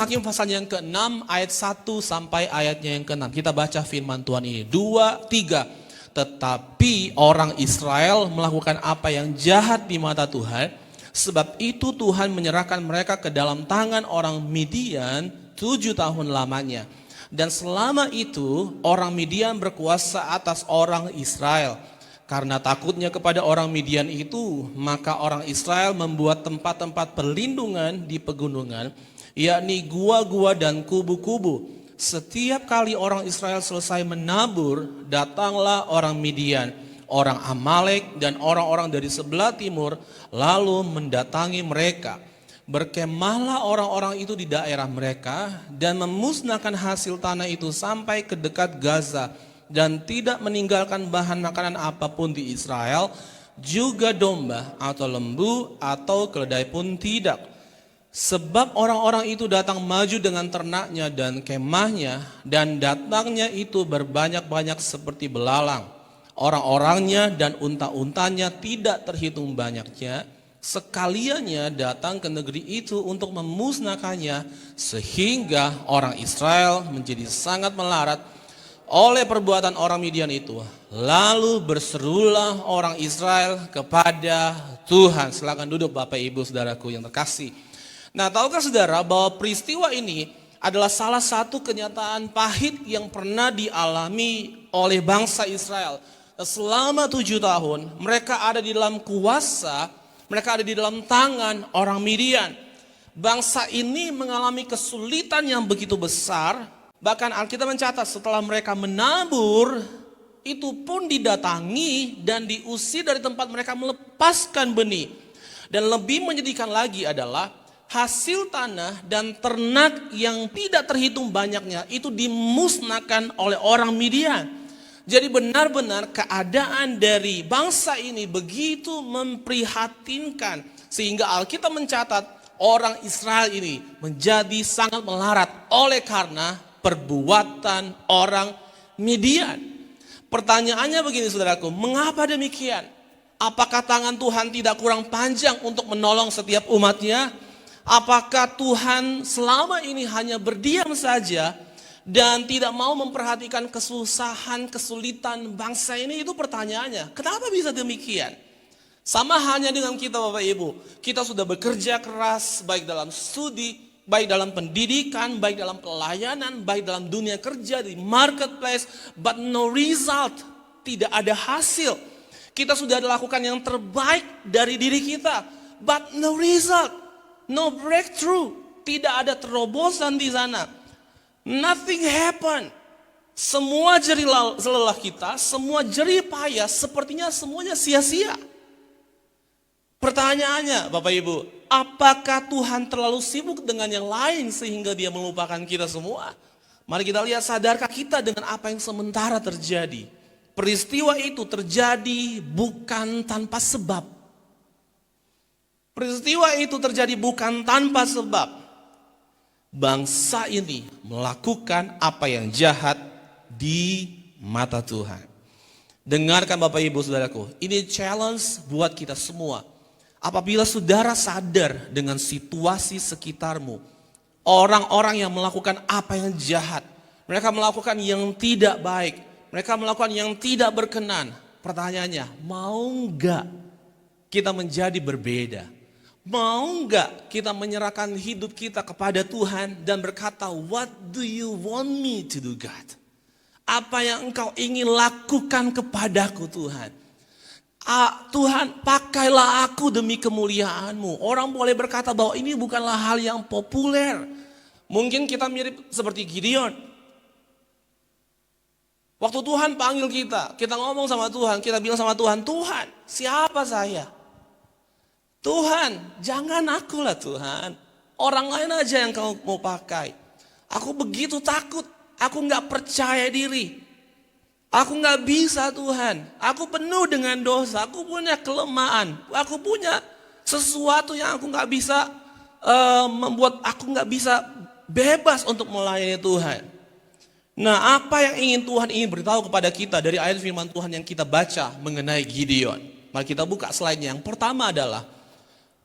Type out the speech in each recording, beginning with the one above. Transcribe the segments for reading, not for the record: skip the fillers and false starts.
Hakim pasal yang ke-6 ayat 1 sampai ayatnya yang ke-6. Kita baca firman Tuhan ini. 2, 3. Tetapi orang Israel melakukan apa yang jahat di mata Tuhan. Sebab itu Tuhan menyerahkan mereka ke dalam tangan orang Midian 7 tahun lamanya. Dan selama itu orang Midian berkuasa atas orang Israel. Karena takutnya kepada orang Midian itu, maka orang Israel membuat tempat-tempat perlindungan di pegunungan, yakni gua-gua dan kubu-kubu. Setiap kali orang Israel selesai menabur, datanglah orang Midian, orang Amalek dan orang-orang dari sebelah timur, lalu mendatangi mereka. Berkemahlah orang-orang itu di daerah mereka dan memusnahkan hasil tanah itu sampai ke dekat Gaza, dan tidak meninggalkan bahan makanan apapun di Israel, juga domba atau lembu atau keledai pun tidak. Sebab orang-orang itu datang maju dengan ternaknya dan kemahnya, dan datangnya itu berbanyak-banyak seperti belalang. Orang-orangnya dan unta-untanya tidak terhitung banyaknya. Sekaliannya datang ke negeri itu untuk memusnahkannya, sehingga orang Israel menjadi sangat melarat oleh perbuatan orang Midian itu. Lalu berserulah orang Israel kepada Tuhan. Silakan duduk Bapak Ibu Saudaraku yang terkasih. Nah, tahukah saudara bahwa peristiwa ini adalah salah satu kenyataan pahit yang pernah dialami oleh bangsa Israel. Selama 7 tahun mereka ada di dalam kuasa, mereka ada di dalam tangan orang Midian. Bangsa ini mengalami kesulitan yang begitu besar. Bahkan Alkitab mencatat setelah mereka menabur, itu pun didatangi dan diusir dari tempat mereka melepaskan benih. Dan lebih menyedihkan lagi adalah hasil tanah dan ternak yang tidak terhitung banyaknya itu dimusnahkan oleh orang Midian. Jadi benar-benar keadaan dari bangsa ini begitu memprihatinkan, sehingga Alkitab mencatat orang Israel ini menjadi sangat melarat oleh karena perbuatan orang Midian. Pertanyaannya begini saudaraku, mengapa demikian? Apakah tangan Tuhan tidak kurang panjang untuk menolong setiap umatnya? Apakah Tuhan selama ini hanya berdiam saja dan tidak mau memperhatikan kesusahan, kesulitan bangsa ini? Itu pertanyaannya. Kenapa bisa demikian? Sama halnya dengan kita Bapak Ibu. Kita sudah bekerja keras baik dalam studi, baik dalam pendidikan, baik dalam pelayanan, baik dalam dunia kerja, di marketplace, but no result, tidak ada hasil. Kita sudah lakukan yang terbaik dari diri kita, but no result, no breakthrough, tidak ada terobosan di sana. Nothing happen. Semua jerih lelah kita, semua jerih payah, sepertinya semuanya sia-sia. Pertanyaannya Bapak Ibu, apakah Tuhan terlalu sibuk dengan yang lain sehingga dia melupakan kita semua? Mari kita lihat, sadarkah kita dengan apa yang sementara terjadi? Peristiwa itu terjadi bukan tanpa sebab. Peristiwa itu terjadi bukan tanpa sebab. Bangsa ini melakukan apa yang jahat di mata Tuhan. Dengarkan Bapak Ibu Saudaraku, ini challenge buat kita semua. Apabila saudara sadar dengan situasi sekitarmu, orang-orang yang melakukan apa yang jahat, mereka melakukan yang tidak baik, mereka melakukan yang tidak berkenan. Pertanyaannya, mau enggak kita menjadi berbeda? Mau enggak kita menyerahkan hidup kita kepada Tuhan dan berkata, what do you want me to do God? Apa yang engkau ingin lakukan kepadaku Tuhan? Tuhan, pakailah aku demi kemuliaan-Mu. Orang boleh berkata bahwa ini bukanlah hal yang populer. Mungkin kita mirip seperti Gideon. Waktu Tuhan panggil kita ngomong sama Tuhan, kita bilang sama Tuhan, Tuhan, siapa saya? Tuhan, jangan akulah Tuhan. Orang lain aja yang kau mau pakai. Aku begitu takut, aku gak percaya diri. Aku gak bisa Tuhan, aku penuh dengan dosa, aku punya kelemahan, aku punya sesuatu yang aku gak bisa membuat aku gak bisa bebas untuk melayani Tuhan. Nah, apa yang ingin Tuhan ingin beritahu kepada kita dari ayat firman Tuhan yang kita baca mengenai Gideon? Mari kita buka slide-nya. Yang pertama adalah,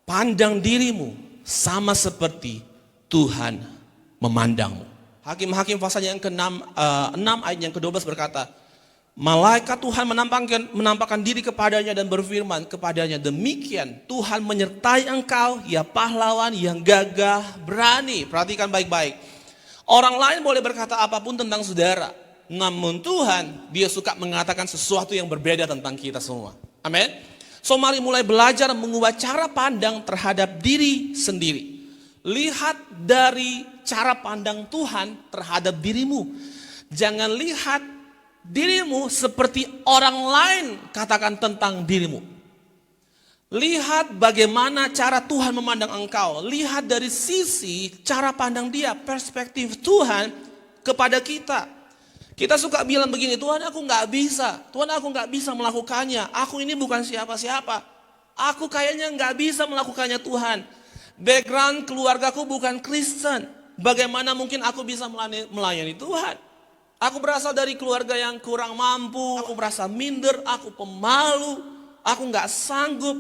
pandang dirimu sama seperti Tuhan memandangmu. Hakim-Hakim pasalnya yang ke-6, 6 ayat yang ke-12 berkata, malaikat Tuhan menampakkan diri kepadanya dan berfirman kepadanya, demikian Tuhan menyertai engkau, ya pahlawan yang gagah berani. Perhatikan baik-baik. Orang lain boleh berkata apapun tentang saudara, namun Tuhan, dia suka mengatakan sesuatu yang berbeda tentang kita semua. Amin. So mari mulai belajar mengubah cara pandang terhadap diri sendiri. Lihat dari cara pandang Tuhan terhadap dirimu. Jangan lihat dirimu seperti orang lain katakan tentang dirimu. Lihat bagaimana cara Tuhan memandang engkau. Lihat dari sisi cara pandang dia, perspektif Tuhan kepada kita. Kita suka bilang begini, Tuhan aku gak bisa. Tuhan aku gak bisa melakukannya. Aku ini bukan siapa-siapa. Aku kayaknya gak bisa melakukannya Tuhan. Background keluargaku bukan Kristen. Bagaimana mungkin aku bisa melayani Tuhan? Aku berasal dari keluarga yang kurang mampu. Aku merasa minder, aku pemalu. Aku gak sanggup.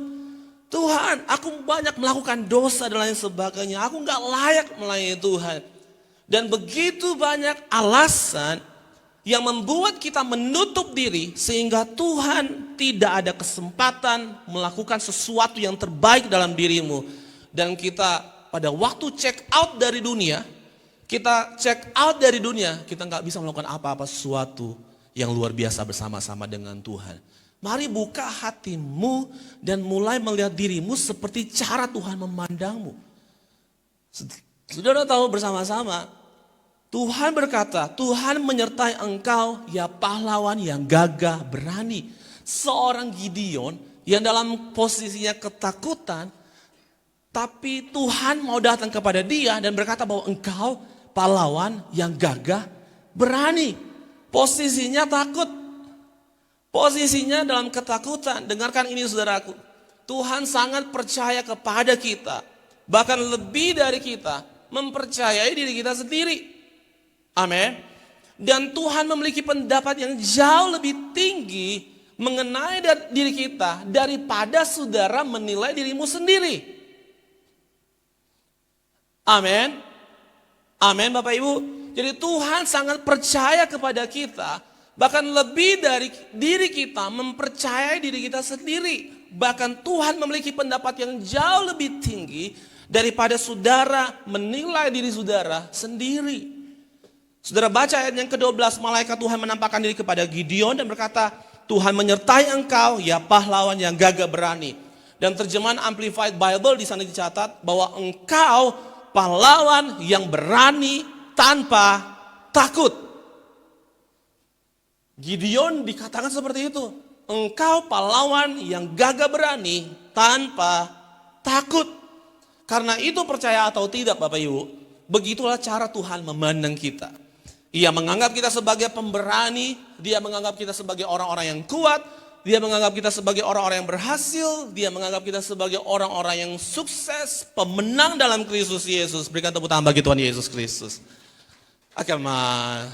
Tuhan, aku banyak melakukan dosa dan lain sebagainya. Aku gak layak melayani Tuhan. Dan begitu banyak alasan yang membuat kita menutup diri sehingga Tuhan tidak ada kesempatan melakukan sesuatu yang terbaik dalam dirimu. Dan kita pada waktu check out dari dunia, kita nggak bisa melakukan apa-apa sesuatu yang luar biasa bersama-sama dengan Tuhan. Mari buka hatimu dan mulai melihat dirimu seperti cara Tuhan memandangmu. Saudara tahu bersama-sama, Tuhan berkata, Tuhan menyertai engkau, ya pahlawan yang gagah berani. Seorang Gideon yang dalam posisinya ketakutan, tapi Tuhan mau datang kepada dia dan berkata bahwa engkau pahlawan yang gagah berani. Posisinya takut, posisinya dalam ketakutan. Dengarkan ini saudaraku, Tuhan sangat percaya kepada kita, bahkan lebih dari kita mempercayai diri kita sendiri. Amin. Dan Tuhan memiliki pendapat yang jauh lebih tinggi mengenai diri kita daripada saudara menilai dirimu sendiri. Amin. Amin Bapak Ibu. Jadi Tuhan sangat percaya kepada kita, bahkan lebih dari diri kita mempercayai diri kita sendiri. Bahkan Tuhan memiliki pendapat yang jauh lebih tinggi daripada saudara menilai diri saudara sendiri. Saudara baca ayat yang ke-12, malaikat Tuhan menampakkan diri kepada Gideon dan berkata, Tuhan menyertai engkau, ya pahlawan yang gagah berani. Dan terjemahan Amplified Bible di sana dicatat bahwa engkau pahlawan yang berani tanpa takut. Gideon dikatakan seperti itu. Engkau pahlawan yang gagah berani tanpa takut. Karena itu percaya atau tidak Bapak Ibu, begitulah cara Tuhan memandang kita. Ia menganggap kita sebagai pemberani, dia menganggap kita sebagai orang-orang yang kuat, dia menganggap kita sebagai orang-orang yang berhasil, dia menganggap kita sebagai orang-orang yang sukses, pemenang dalam Kristus Yesus. Berikan tepuk tangan bagi Tuhan Yesus Kristus.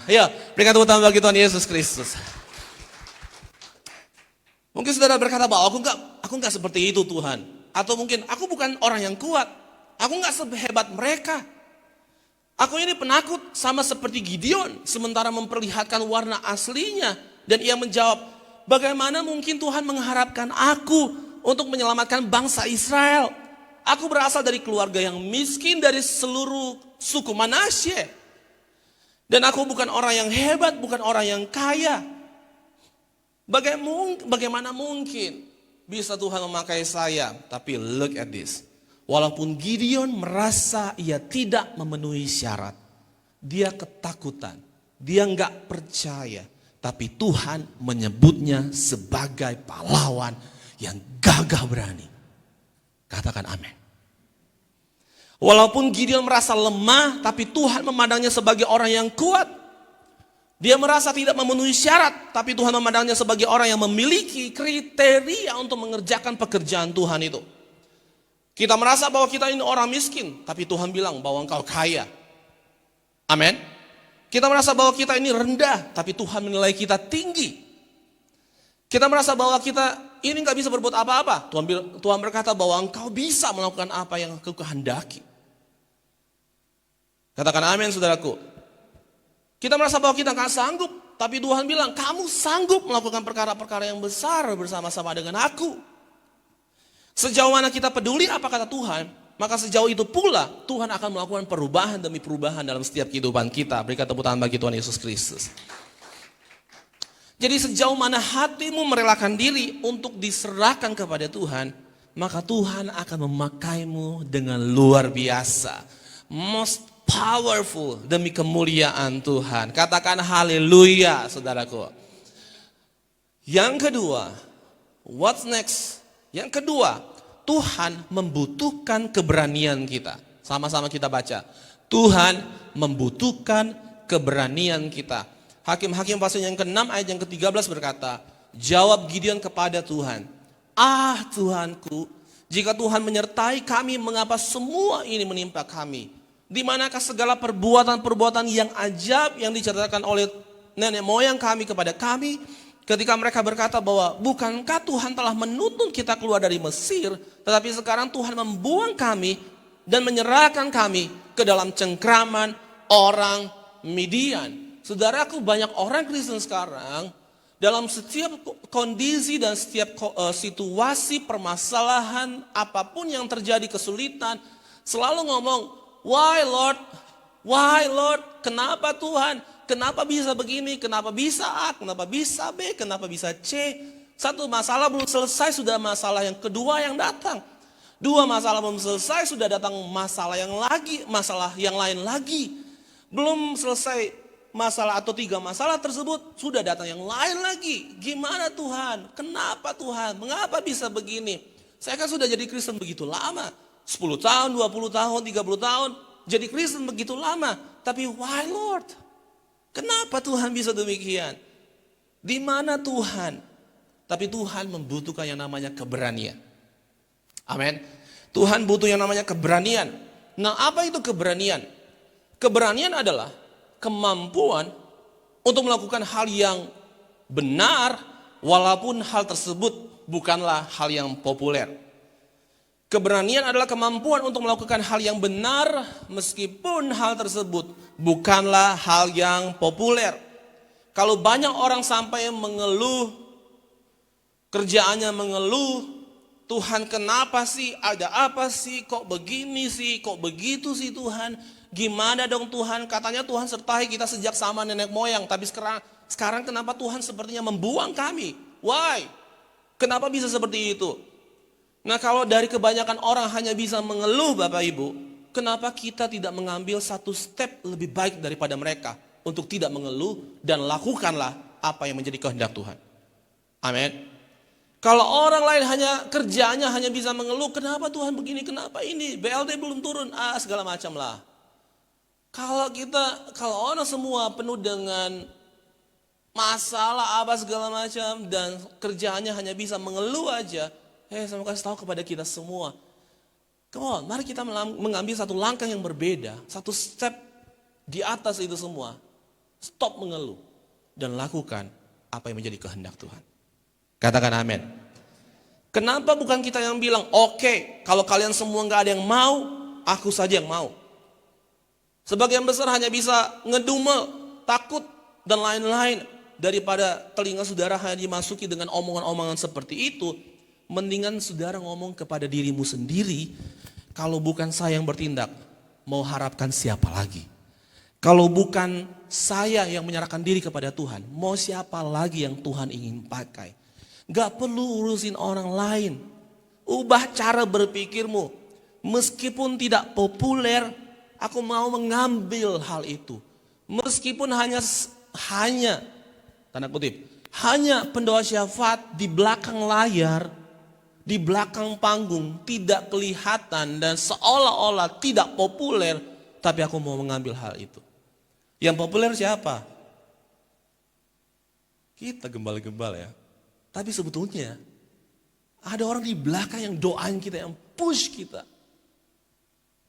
Ya, berikan tepuk tangan bagi Tuhan Yesus Kristus. Mungkin saudara berkata bahwa aku enggak seperti itu Tuhan. Atau mungkin aku bukan orang yang kuat, aku enggak sehebat mereka. Aku ini penakut sama seperti Gideon, sementara memperlihatkan warna aslinya. Dan ia menjawab, bagaimana mungkin Tuhan mengharapkan aku untuk menyelamatkan bangsa Israel? Aku berasal dari keluarga yang miskin dari seluruh suku Manasye. Dan aku bukan orang yang hebat, bukan orang yang kaya. Bagaimana mungkin bisa Tuhan memakai saya? Tapi look at this. Walaupun Gideon merasa ia tidak memenuhi syarat, dia ketakutan, dia nggak percaya, tapi Tuhan menyebutnya sebagai pahlawan yang gagah berani. Katakan amin. Walaupun Gideon merasa lemah, tapi Tuhan memandangnya sebagai orang yang kuat. Dia merasa tidak memenuhi syarat, tapi Tuhan memandangnya sebagai orang yang memiliki kriteria untuk mengerjakan pekerjaan Tuhan itu. Kita merasa bahwa kita ini orang miskin, tapi Tuhan bilang bahwa engkau kaya. Amin. Kita merasa bahwa kita ini rendah, tapi Tuhan menilai kita tinggi. Kita merasa bahwa kita ini nggak bisa berbuat apa-apa. Tuhan berkata bahwa engkau bisa melakukan apa yang engkau kehendaki. Katakan amin saudaraku. Kita merasa bahwa kita gak sanggup, tapi Tuhan bilang kamu sanggup melakukan perkara-perkara yang besar bersama-sama dengan aku. Sejauh mana kita peduli apa kata Tuhan, maka sejauh itu pula Tuhan akan melakukan perubahan demi perubahan dalam setiap kehidupan kita. Berikan tepuk tangan bagi Tuhan Yesus Kristus. Jadi sejauh mana hatimu merelakan diri untuk diserahkan kepada Tuhan, maka Tuhan akan memakaimu dengan luar biasa. Most powerful demi kemuliaan Tuhan. Katakan haleluya saudaraku. Yang kedua, what's next? Yang kedua, Tuhan membutuhkan keberanian kita. Sama-sama kita baca. Tuhan membutuhkan keberanian kita. Hakim-Hakim pasal yang ke-6 ayat yang ke-13 berkata, jawab Gideon kepada Tuhan, ah Tuhanku, jika Tuhan menyertai kami, mengapa semua ini menimpa kami? Di manakah segala perbuatan-perbuatan yang ajaib yang diceritakan oleh nenek moyang kami kepada kami, ketika mereka berkata bahwa bukankah Tuhan telah menuntun kita keluar dari Mesir, tetapi sekarang Tuhan membuang kami dan menyerahkan kami ke dalam cengkraman orang Midian. Saudaraku, banyak orang Kristen sekarang dalam setiap kondisi dan setiap situasi permasalahan apapun yang terjadi kesulitan selalu ngomong, why Lord, kenapa Tuhan, kenapa bisa begini, kenapa bisa A, kenapa bisa B, kenapa bisa C. Satu masalah belum selesai sudah masalah yang kedua yang datang. Dua masalah belum selesai sudah datang masalah yang lain lagi. Belum selesai masalah atau tiga masalah tersebut sudah datang yang lain lagi. Gimana Tuhan? Kenapa Tuhan? Mengapa bisa begini? Saya kan sudah jadi Kristen begitu lama. 10 tahun, 20 tahun, 30 tahun. Jadi Kristen begitu lama. Tapi why Lord? Kenapa Tuhan bisa demikian? Di mana Tuhan? Tapi Tuhan membutuhkan yang namanya keberanian. Amin. Tuhan butuh yang namanya keberanian. Nah, apa itu keberanian? Keberanian adalah kemampuan untuk melakukan hal yang benar walaupun hal tersebut bukanlah hal yang populer. Keberanian adalah kemampuan untuk melakukan hal yang benar meskipun hal tersebut bukanlah hal yang populer. Kalau banyak orang sampai mengeluh, kerjaannya mengeluh, Tuhan kenapa sih, ada apa sih, kok begini sih, kok begitu sih Tuhan. Gimana dong Tuhan, katanya Tuhan sertai kita sejak sama nenek moyang. Tapi sekarang kenapa Tuhan sepertinya membuang kami? Why? Kenapa bisa seperti itu? Nah, kalau dari kebanyakan orang hanya bisa mengeluh Bapak Ibu, kenapa kita tidak mengambil satu step lebih baik daripada mereka untuk tidak mengeluh dan lakukanlah apa yang menjadi kehendak Tuhan. Amin. Kalau orang lain kerjanya hanya bisa mengeluh, kenapa Tuhan begini, kenapa ini, BLT belum turun, segala macam lah. Kalau orang semua penuh dengan masalah apa segala macam dan kerjaannya hanya bisa mengeluh aja, saya mau kasih tahu kepada kita semua, come on, mari kita mengambil satu langkah yang berbeda, satu step di atas itu semua. Stop mengeluh dan lakukan apa yang menjadi kehendak Tuhan. Katakan amin. Kenapa bukan kita yang bilang, oke, kalau kalian semua gak ada yang mau, aku saja yang mau. Sebagian besar hanya bisa ngedumel, takut, dan lain-lain. Daripada telinga saudara hanya dimasuki dengan omongan-omongan seperti itu, mendingan saudara ngomong kepada dirimu sendiri, kalau bukan saya yang bertindak, mau harapkan siapa lagi? Kalau bukan saya yang menyerahkan diri kepada Tuhan, mau siapa lagi yang Tuhan ingin pakai? Gak perlu urusin orang lain. Ubah cara berpikirmu. Meskipun tidak populer, aku mau mengambil hal itu. Meskipun hanya tanda kutip, hanya pendoa syafaat di belakang layar, di belakang panggung, tidak kelihatan dan seolah-olah tidak populer, tapi aku mau mengambil hal itu. Yang populer siapa? Kita gembala-gembala ya. Tapi sebetulnya ada orang di belakang yang doain kita, yang push kita.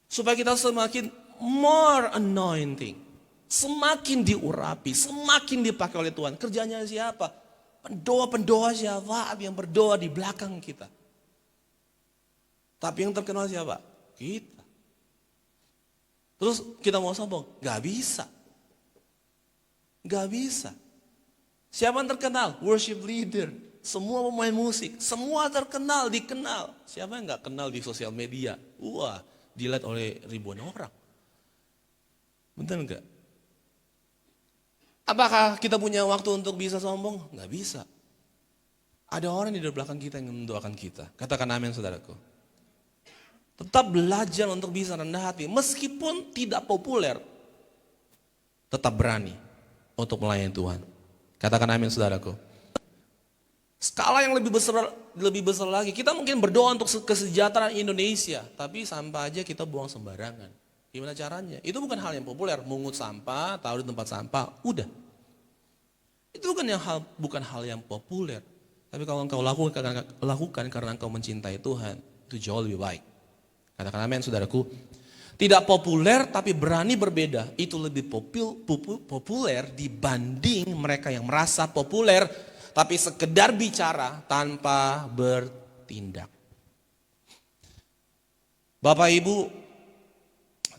Supaya kita semakin more anointing. Semakin diurapi, semakin dipakai oleh Tuhan. Kerjanya siapa? Pendoa-pendoa siapa yang berdoa di belakang kita. Tapi yang terkenal siapa? Kita. Terus kita mau sombong? Gak bisa. Gak bisa. Siapa yang terkenal? Worship leader. Semua pemain musik. Semua terkenal, dikenal. Siapa yang gak kenal di sosial media? Wah, dilihat oleh ribuan orang. Betul gak? Apakah kita punya waktu untuk bisa sombong? Gak bisa. Ada orang di belakang kita yang mendoakan kita. Katakan amin, saudaraku. Tetap belajar untuk bisa rendah hati. Meskipun tidak populer, tetap berani untuk melayani Tuhan. Katakan amin, saudaraku. Skala yang lebih besar lagi. Kita mungkin berdoa untuk kesejahteraan Indonesia, tapi sampah aja kita buang sembarangan. Gimana caranya? Itu bukan hal yang populer. Mungut sampah, taruh di tempat sampah, udah. Itu bukan hal yang populer. Tapi kalau engkau lakukan karena engkau mencintai Tuhan, itu jauh lebih baik. Katakan amin, saudaraku. Tidak populer tapi berani berbeda. Itu lebih populer dibanding mereka yang merasa populer tapi sekedar bicara tanpa bertindak. Bapak Ibu,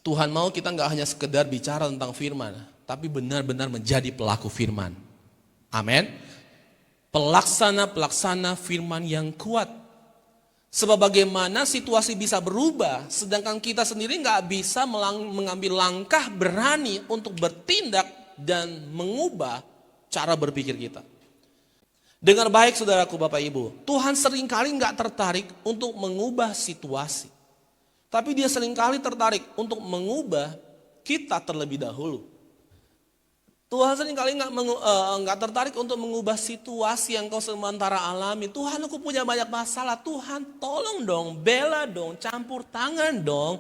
Tuhan mau kita nggak hanya sekedar bicara tentang firman, tapi benar-benar menjadi pelaku firman. Amin. Pelaksana firman yang kuat. Sebab bagaimana situasi bisa berubah, sedangkan kita sendiri nggak bisa mengambil langkah berani untuk bertindak dan mengubah cara berpikir kita. Dengar baik saudaraku Bapak Ibu, Tuhan seringkali nggak tertarik untuk mengubah situasi. Tapi dia seringkali tertarik untuk mengubah kita terlebih dahulu. Tuhan seringkali nggak tertarik untuk mengubah situasi yang kau sementara alami. Tuhan, aku punya banyak masalah. Tuhan, tolong dong, bela dong, campur tangan dong.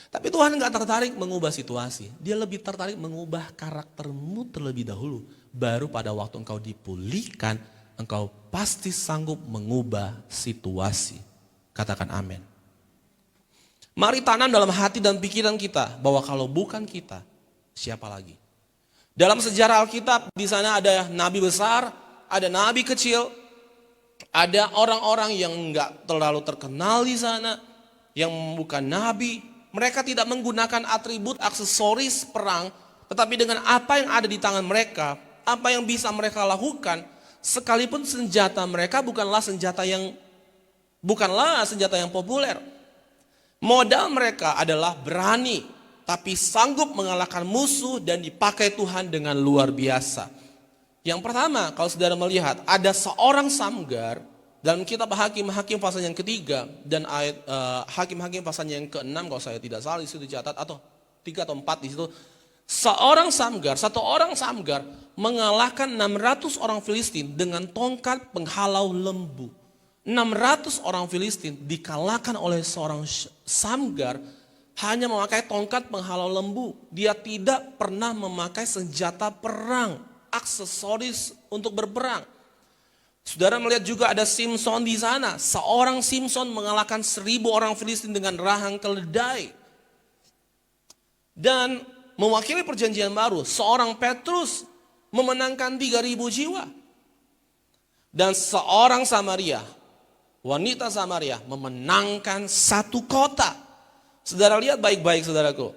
Tapi Tuhan nggak tertarik mengubah situasi. Dia lebih tertarik mengubah karaktermu terlebih dahulu. Baru pada waktu engkau dipulihkan, engkau pasti sanggup mengubah situasi. Katakan amin. Mari tanam dalam hati dan pikiran kita bahwa kalau bukan kita, siapa lagi? Dalam sejarah Alkitab di sana ada nabi besar, ada nabi kecil, ada orang-orang yang enggak terlalu terkenal di sana, yang bukan nabi. Mereka tidak menggunakan atribut aksesoris perang, tetapi dengan apa yang ada di tangan mereka, apa yang bisa mereka lakukan, sekalipun senjata mereka bukanlah senjata yang populer. Modal mereka adalah berani, tapi sanggup mengalahkan musuh dan dipakai Tuhan dengan luar biasa. Yang pertama, kalau saudara melihat ada seorang Samgar dalam kitab Hakim-Hakim pasal yang ketiga dan ayat Hakim-Hakim pasal yang ke-6 kalau saya tidak salah di situ dicatat atau 3 atau 4 di situ. Satu orang Samgar mengalahkan 600 orang Filistin dengan tongkat penghalau lembu. 600 orang Filistin dikalahkan oleh seorang Samgar hanya memakai tongkat penghalau lembu. Dia tidak pernah memakai senjata perang, aksesoris untuk berperang. Saudara melihat juga ada Simson di sana. Seorang Simson mengalahkan 1000 orang Filistin dengan rahang keledai. Dan mewakili perjanjian baru, seorang Petrus memenangkan 3000 jiwa. Dan seorang wanita Samaria memenangkan satu kota. Saudara lihat baik-baik saudaraku,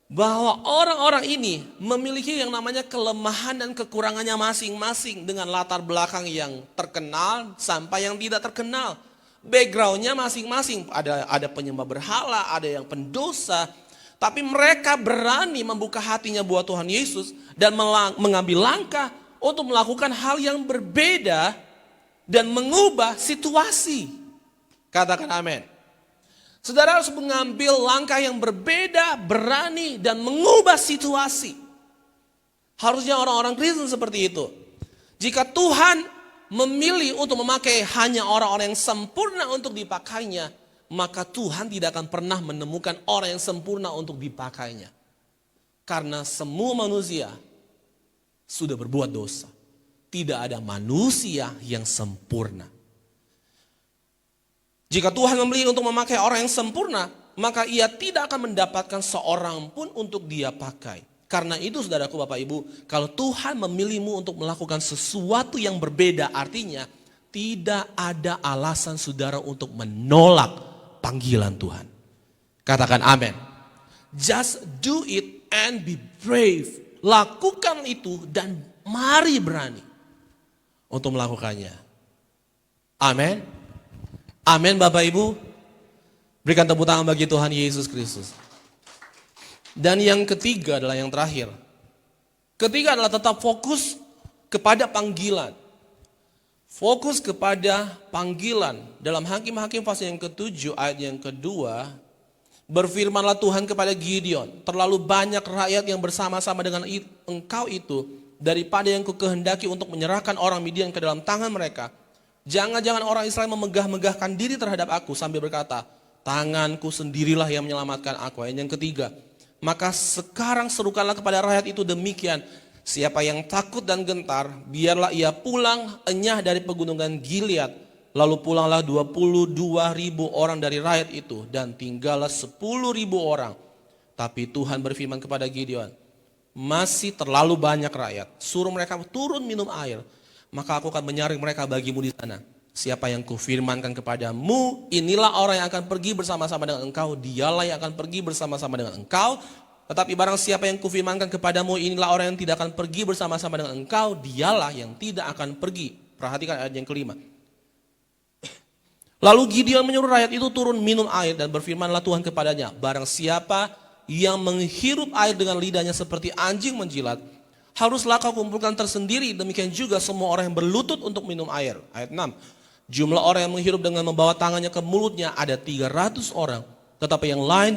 bahwa orang-orang ini memiliki yang namanya kelemahan dan kekurangannya masing-masing dengan latar belakang yang terkenal sampai yang tidak terkenal. Backgroundnya masing-masing, ada penyembah berhala, ada yang pendosa, tapi mereka berani membuka hatinya buat Tuhan Yesus dan mengambil langkah untuk melakukan hal yang berbeda dan mengubah situasi. Katakan amin. Saudara harus mengambil langkah yang berbeda, berani, dan mengubah situasi. Harusnya orang-orang Kristen seperti itu. Jika Tuhan memilih untuk memakai hanya orang-orang yang sempurna untuk dipakainya, maka Tuhan tidak akan pernah menemukan orang yang sempurna untuk dipakainya. Karena semua manusia sudah berbuat dosa. Tidak ada manusia yang sempurna. Jika Tuhan memilih untuk memakai orang yang sempurna, maka ia tidak akan mendapatkan seorang pun untuk dia pakai. Karena itu saudaraku Bapak Ibu, kalau Tuhan memilihmu untuk melakukan sesuatu yang berbeda, artinya tidak ada alasan saudara untuk menolak panggilan Tuhan. Katakan amin. Just do it and be brave. Lakukan itu dan mari berani untuk melakukannya. Amin. Amin Bapak Ibu. Berikan tepuk tangan bagi Tuhan Yesus Kristus. Dan yang ketiga adalah yang terakhir. Ketiga adalah tetap fokus kepada panggilan. Fokus kepada panggilan. Dalam Hakim-Hakim pasal yang ke-7 ayat yang kedua, berfirmanlah Tuhan kepada Gideon, terlalu banyak rakyat yang bersama-sama dengan engkau itu, daripada yang kukehendaki untuk menyerahkan orang Midian ke dalam tangan mereka. Jangan-jangan orang Israel memegah-megahkan diri terhadap aku sambil berkata, tanganku sendirilah yang menyelamatkan aku. Ayat yang ketiga, maka sekarang serukanlah kepada rakyat itu demikian, siapa yang takut dan gentar, biarlah ia pulang enyah dari pegunungan Gilead. Lalu pulanglah 22.000 orang dari rakyat itu, dan tinggallah 10.000 orang. Tapi Tuhan berfirman kepada Gideon, masih terlalu banyak rakyat, suruh mereka turun minum air, maka aku akan menyaring mereka bagimu di sana. Siapa yang kufirmankan kepadamu, inilah orang yang akan pergi bersama-sama dengan engkau, dialah yang akan pergi bersama-sama dengan engkau. Tetapi barang siapa yang kufirmankan kepadamu, inilah orang yang tidak akan pergi bersama-sama dengan engkau, dialah yang tidak akan pergi. Perhatikan ayat yang kelima. Lalu Gideon menyuruh rakyat itu turun minum air, dan berfirmanlah Tuhan kepadanya, barang siapa yang menghirup air dengan lidahnya seperti anjing menjilat, haruslah kau kumpulkan tersendiri, demikian juga semua orang yang berlutut untuk minum air. Ayat 6. Jumlah orang yang menghirup dengan membawa tangannya ke mulutnya ada 300 orang. Tetapi yang lain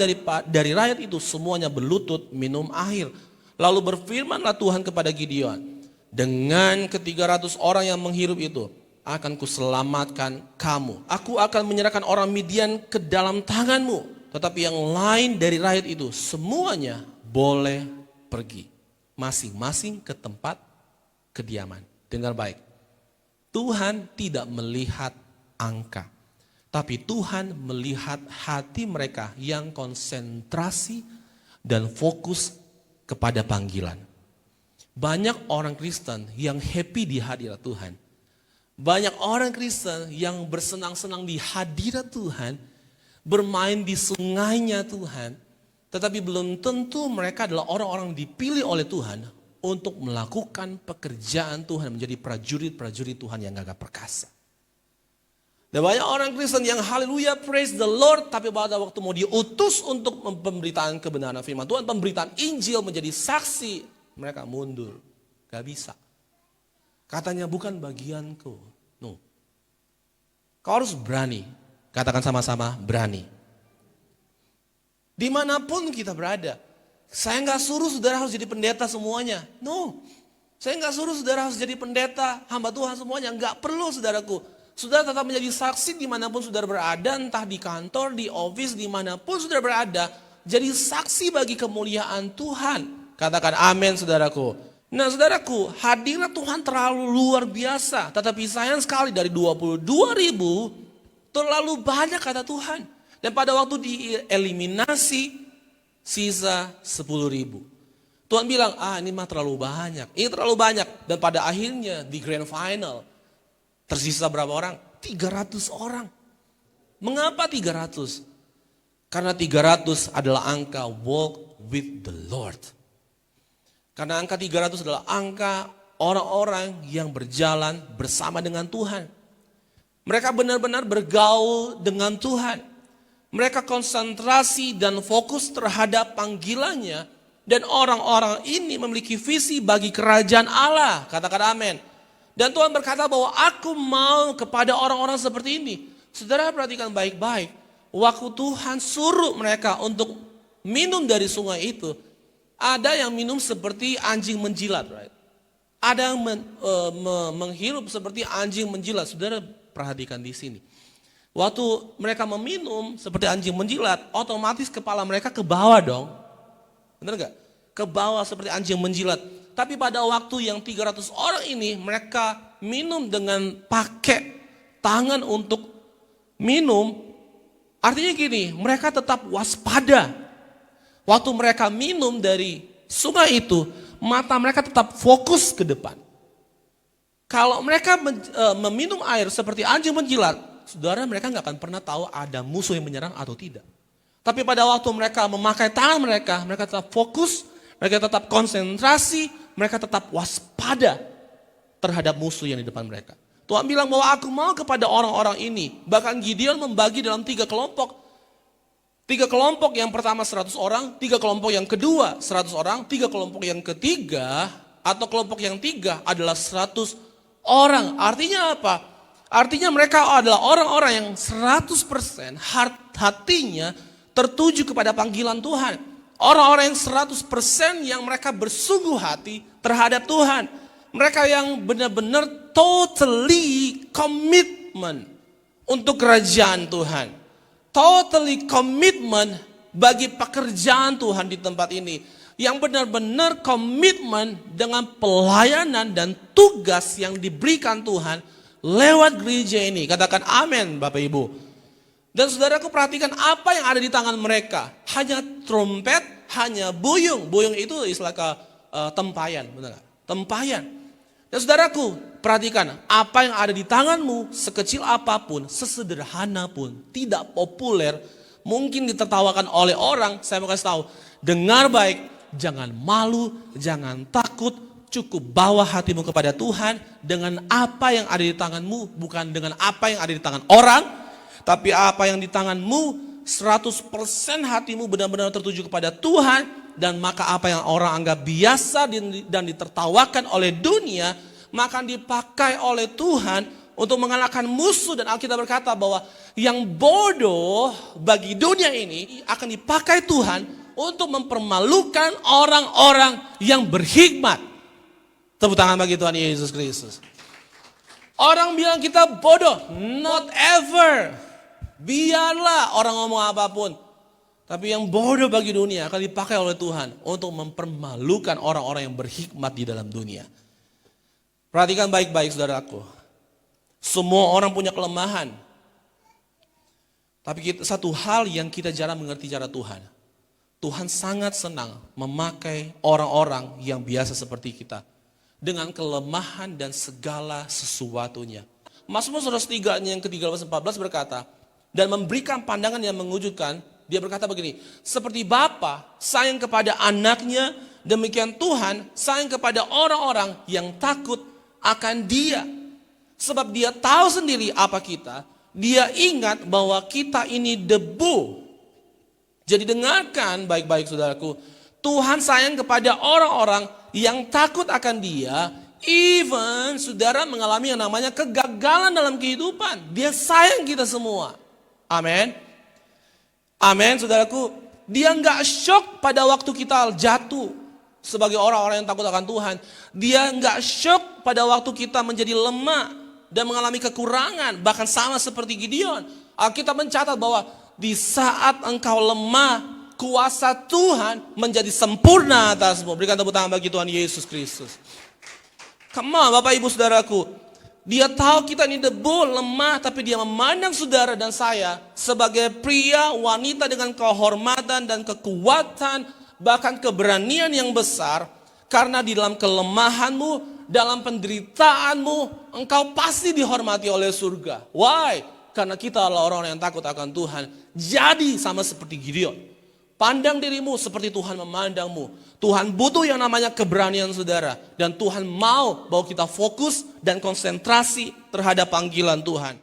dari rakyat itu semuanya berlutut minum air. Lalu berfirmanlah Tuhan kepada Gideon, dengan ke-300 orang yang menghirup itu akan kuselamatkan kamu. Aku akan menyerahkan orang Midian ke dalam tanganmu. Tetapi yang lain dari rakyat itu semuanya boleh pergi. Masing-masing ke tempat kediaman. Dengar baik. Tuhan tidak melihat angka. Tapi Tuhan melihat hati mereka yang konsentrasi dan fokus kepada panggilan. Banyak orang Kristen yang happy di hadirat Tuhan. Banyak orang Kristen yang bersenang-senang di hadirat Tuhan, bermain di sungainya Tuhan, tetapi belum tentu mereka adalah orang-orang dipilih oleh Tuhan untuk melakukan pekerjaan Tuhan, menjadi prajurit-prajurit Tuhan yang gagah perkasa. Dan banyak orang Kristen yang haleluya, praise the Lord, tapi pada waktu mau diutus untuk pemberitaan kebenaran firman Tuhan, pemberitaan Injil, menjadi saksi, mereka mundur. Gak bisa. Katanya bukan bagianku. No. Kau harus berani. Katakan sama-sama, berani. Dimanapun kita berada. Saya gak suruh saudara harus jadi pendeta semuanya. No. Saya gak suruh saudara harus jadi pendeta, hamba Tuhan semuanya. Gak perlu saudaraku. Saudara tetap menjadi saksi dimanapun saudara berada. Entah di kantor, di office, dimanapun saudara berada. Jadi saksi bagi kemuliaan Tuhan. Katakan amin saudaraku. Nah saudaraku, hadirat Tuhan terlalu luar biasa. Tetapi sayang sekali dari 22.000 terlalu banyak kata Tuhan. Dan pada waktu dieliminasi sisa 10.000. Tuhan bilang, ini mah terlalu banyak. Ini terlalu banyak. Dan pada akhirnya di grand final tersisa berapa orang? 300 orang. Mengapa 300? Karena 300 adalah angka walk with the Lord. Karena angka 300 adalah angka orang-orang yang berjalan bersama dengan Tuhan. Mereka benar-benar bergaul dengan Tuhan. Mereka konsentrasi dan fokus terhadap panggilannya. Dan orang-orang ini memiliki visi bagi kerajaan Allah. Katakan amin. Dan Tuhan berkata bahwa aku mau kepada orang-orang seperti ini. Saudara perhatikan baik-baik. Waktu Tuhan suruh mereka untuk minum dari sungai itu. Ada yang minum seperti anjing menjilat, right? Ada yang menghirup seperti anjing menjilat. Saudara perhatikan di sini. Waktu mereka meminum seperti anjing menjilat, otomatis kepala mereka ke bawah dong. Benar gak? Ke bawah seperti anjing menjilat. Tapi pada waktu yang 300 orang ini, mereka minum dengan pakai tangan untuk minum. Artinya gini, mereka tetap waspada. Waktu mereka minum dari sungai itu, mata mereka tetap fokus ke depan. Kalau mereka meminum air seperti anjing menjilat, saudara mereka gak akan pernah tahu ada musuh yang menyerang atau tidak. Tapi pada waktu mereka memakai tangan mereka tetap fokus, mereka tetap konsentrasi, mereka tetap waspada terhadap musuh yang di depan mereka. Tuhan bilang bahwa aku mau kepada orang-orang ini. Bahkan Gideon membagi dalam 3 kelompok. 3 kelompok yang pertama 100 orang, 3 kelompok yang kedua 100 orang, 3 kelompok yang ketiga atau kelompok yang 3 adalah 100 orang. Artinya apa? Artinya mereka adalah orang-orang yang 100% hatinya tertuju kepada panggilan Tuhan. Orang-orang yang 100% yang mereka bersungguh hati terhadap Tuhan. Mereka yang benar-benar totally commitment untuk kerajaan Tuhan. Totally commitment bagi pekerjaan Tuhan di tempat ini. Yang benar-benar komitmen dengan pelayanan dan tugas yang diberikan Tuhan lewat gereja ini. Katakan amin Bapak Ibu. Dan saudaraku perhatikan apa yang ada di tangan mereka. Hanya trompet, hanya buyung. Buyung itu istilah tempayan. Benar gak? Tempayan. Dan saudaraku perhatikan apa yang ada di tanganmu sekecil apapun, sesederhana pun, tidak populer, mungkin ditertawakan oleh orang. Saya mau kasih tahu, dengar baik, jangan malu, jangan takut, cukup bawa hatimu kepada Tuhan dengan apa yang ada di tanganmu, bukan dengan apa yang ada di tangan orang, tapi apa yang di tanganmu 100% hatimu benar-benar tertuju kepada Tuhan. Dan maka apa yang orang anggap biasa dan ditertawakan oleh dunia, maka dipakai oleh Tuhan untuk mengalahkan musuh. Dan Alkitab berkata bahwa yang bodoh bagi dunia ini akan dipakai Tuhan untuk mempermalukan orang-orang yang berhikmat. Tepuk tangan bagi Tuhan Yesus Kristus. Orang bilang kita bodoh, not ever. Biarlah orang ngomong apapun. Tapi yang bodoh bagi dunia akan dipakai oleh Tuhan untuk mempermalukan orang-orang yang berhikmat di dalam dunia. Perhatikan baik-baik saudaraku. Semua orang punya kelemahan. Tapi satu hal yang kita jarang mengerti cara Tuhan. Tuhan sangat senang memakai orang-orang yang biasa seperti kita. Dengan kelemahan dan segala sesuatunya. Mazmur 103 yang ke-13-14 berkata, dan memberikan pandangan yang mengujudkan. Dia berkata begini, seperti Bapa sayang kepada anaknya, demikian Tuhan sayang kepada orang-orang yang takut akan Dia. Sebab Dia tahu sendiri apa kita, Dia ingat bahwa kita ini debu. Jadi dengarkan baik-baik saudaraku, Tuhan sayang kepada orang-orang yang takut akan Dia, even saudara mengalami yang namanya kegagalan dalam kehidupan. Dia sayang kita semua. Amin. Amin, saudaraku. Dia nggak shock pada waktu kita jatuh sebagai orang-orang yang takut akan Tuhan. Dia nggak shock pada waktu kita menjadi lemah dan mengalami kekurangan. Bahkan sama seperti Gideon. Kita mencatat bahwa di saat engkau lemah, kuasa Tuhan menjadi sempurna atasmu. Berikan tepuk tangan bagi Tuhan Yesus Kristus. Come on, Bapak Ibu Saudaraku. Dia tahu kita ini debu, lemah, tapi dia memandang saudara dan saya sebagai pria, wanita dengan kehormatan dan kekuatan, bahkan keberanian yang besar. Karena di dalam kelemahanmu, dalam penderitaanmu, engkau pasti dihormati oleh surga. Why? Karena kita adalah orang-orang yang takut akan Tuhan. Jadi sama seperti Gideon. Pandang dirimu seperti Tuhan memandangmu. Tuhan butuh yang namanya keberanian saudara. Dan Tuhan mau bahwa kita fokus dan konsentrasi terhadap panggilan Tuhan.